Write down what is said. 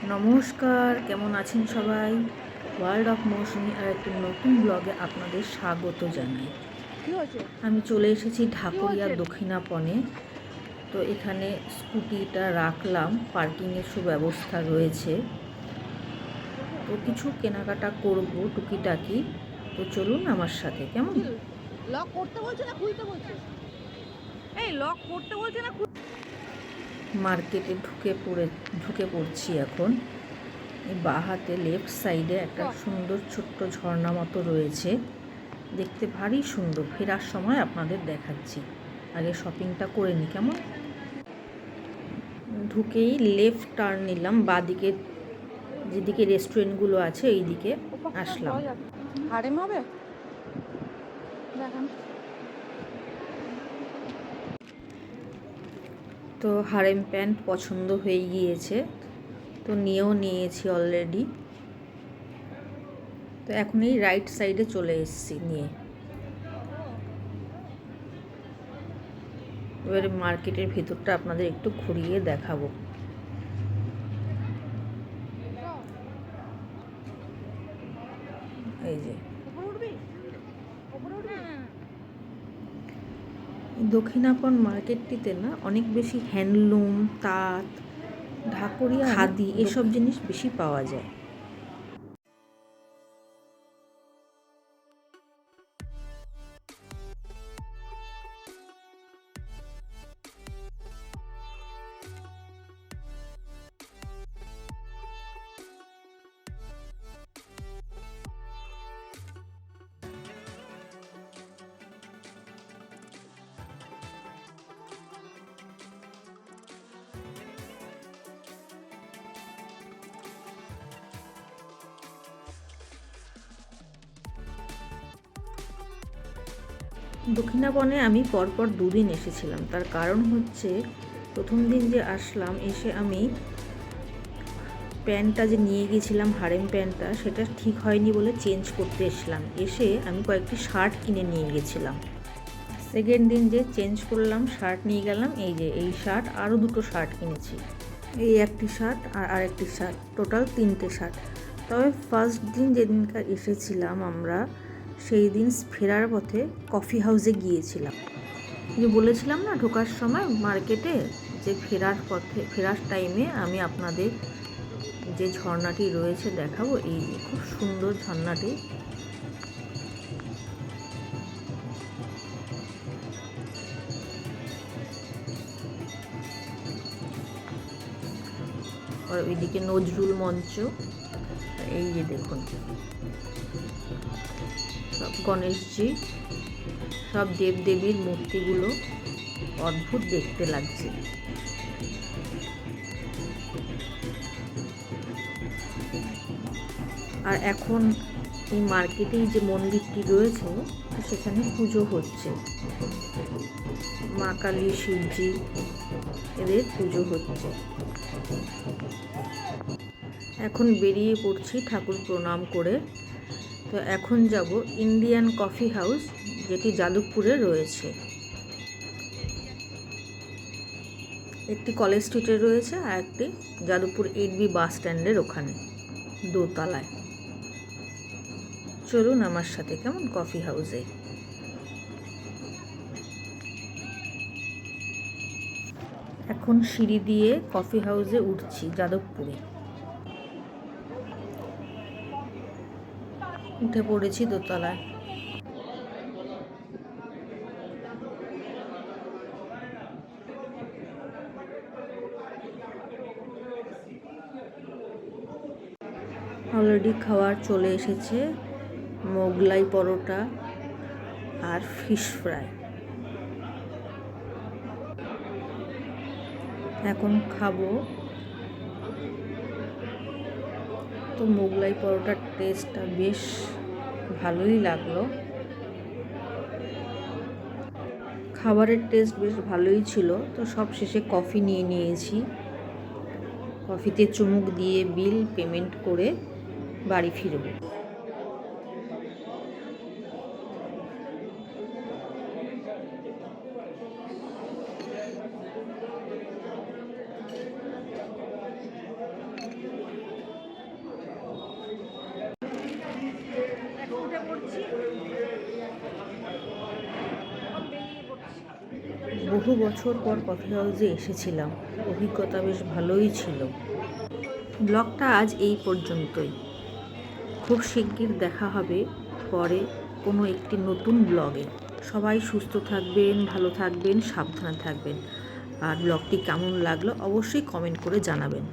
নমস্কার, কেমন আছেন সবাই? ওয়ার্ল্ড অফ মৌসুমি আর একটি নতুন ব্লগে আপনাদের স্বাগত জানাই। আমি চলে এসেছি ঢাকুরিয়ার দক্ষিণাপনে। তো এখানে স্কুটিটা রাখলাম, পার্কিংয়ের সুব্যবস্থা রয়েছে। তো কিছু কেনাকাটা করব টুকিটাকি। তো চলুন আমার সাথে, কেমন? লক করতে বলছে না খুলতে বলছে? এই লক করতে বলছে না মার্কেটে ঢুকে পড়ছি এখন। এই বাঁ হাতে লেফট সাইডে একটা সুন্দর ছোট্ট ঝর্ণা মতো রয়েছে, দেখতে ভারী সুন্দর। ফেরার সময় আপনাদের দেখাচ্ছি, আগে শপিংটা করে নিই, কেমন? ঢুকেই লেফট টার্ন নিলাম, বাঁদিকে যেদিকে রেস্টুরেন্টগুলো আছে এই দিকে আসলাম। হারেম হবে দেখান। তো হারেম প্যান্ট পছন্দ হয়ে গিয়েছে, তো নিয়েও নিয়েছি অলরেডি। তো এখন এই রাইট সাইডে চলে এসেছি নিয়ে। এবারে মার্কেটের ভিতরটা আপনাদের একটু ঘুরিয়ে দেখাবো। এই যে দক্ষিণাপন মার্কেটটিতে না অনেক বেশি হ্যান্ডলুম, তাঁত, ঢাকুরিয়া, খাদি এসব জিনিস বেশি পাওয়া যায়। দক্ষিণাপনে আমি পরপর দুদিন এসেছিলাম। তার কারণ হচ্ছে, প্রথম দিন যে আসলাম, এসে আমি প্যান্টটা যে নিয়ে গিয়েছিলাম হারেম প্যান্টটা, সেটা ঠিক হয়নি বলে চেঞ্জ করতে এসেছিলাম। এসে আমি কয়েকটি শার্ট কিনে নিয়ে গেছিলাম। সেকেন্ড দিন যে চেঞ্জ করলাম, শার্ট নিয়ে গেলাম। এই যে এই শার্ট, আরও দুটো শার্ট কিনেছি। এই একটি শার্ট আর আরেকটি শার্ট, টোটাল 3টে শার্ট। তবে ফার্স্ট দিন যেদিনকার এসেছিলাম আমরা, সেই দিন ফেরার পথে কফি হাউসে গিয়েছিলাম। যে বলেছিলাম না ঢোকার সময় মার্কেটে, যে ফেরার টাইমে আমি আপনাদের যে ঝর্ণাটি রয়েছে দেখাবো। এই যে খুব সুন্দর ঝর্ণাটি। আর ওইদিকে নজরুল মঞ্চ। এই যে দেখুন, সব গণেশজি, সব দেবদেবীর মূর্তিগুলো অদ্ভুত দেখতে লাগছে। আর এখন এই মার্কেটেই যে মন্দিরটি রয়েছে, সেখানে পুজো হচ্ছে। মা কালী, শিবজি, এদের পুজো হচ্ছে। এখন বেরিয়ে পড়ছি ঠাকুর প্রণাম করে। তো এখন যাব ইন্ডিয়ান কফি হাউস, যেটি যাদবপুরে রয়েছে। একটি কলেজ স্ট্রিটে রয়েছে আর একটি যাদবপুর 8B বাস স্ট্যান্ডের ওখানে, দোতলায়। চলুন আমার সাথে, কেমন, কফি হাউসে। এখন সিঁড়ি দিয়ে কফি হাউসে উঠছি যাদবপুরে। উঠে পড়েছি দোতলায়। অলরেডি খাবার চলে এসেছে, মোগলাই পরোটা আর ফিশ ফ্রাই। এখন খাবো। তো মোগলাই পরোটার টেস্টটা বেশ ভালোই লাগলো। খাবারের টেস্ট বেশ ভালোই ছিল। তো সব শেষে কফি নিয়ে নিয়েছি। কফিতে চুমুক দিয়ে বিল পেমেন্ট করে বাড়ি ফিরব। বহু বছর পর কফি হাউসে এসেছিলাম, অভিজ্ঞতা বেশ ভালোই ছিল। ব্লগটা আজ এই পর্যন্তই। খুব শিগগির দেখা হবে পরে কোনো একটি নতুন ব্লগে। সবাই সুস্থ থাকবেন, ভালো থাকবেন, সাবধানে থাকবেন। আর ব্লগটি কেমন লাগলো অবশ্যই কমেন্ট করে জানাবেন।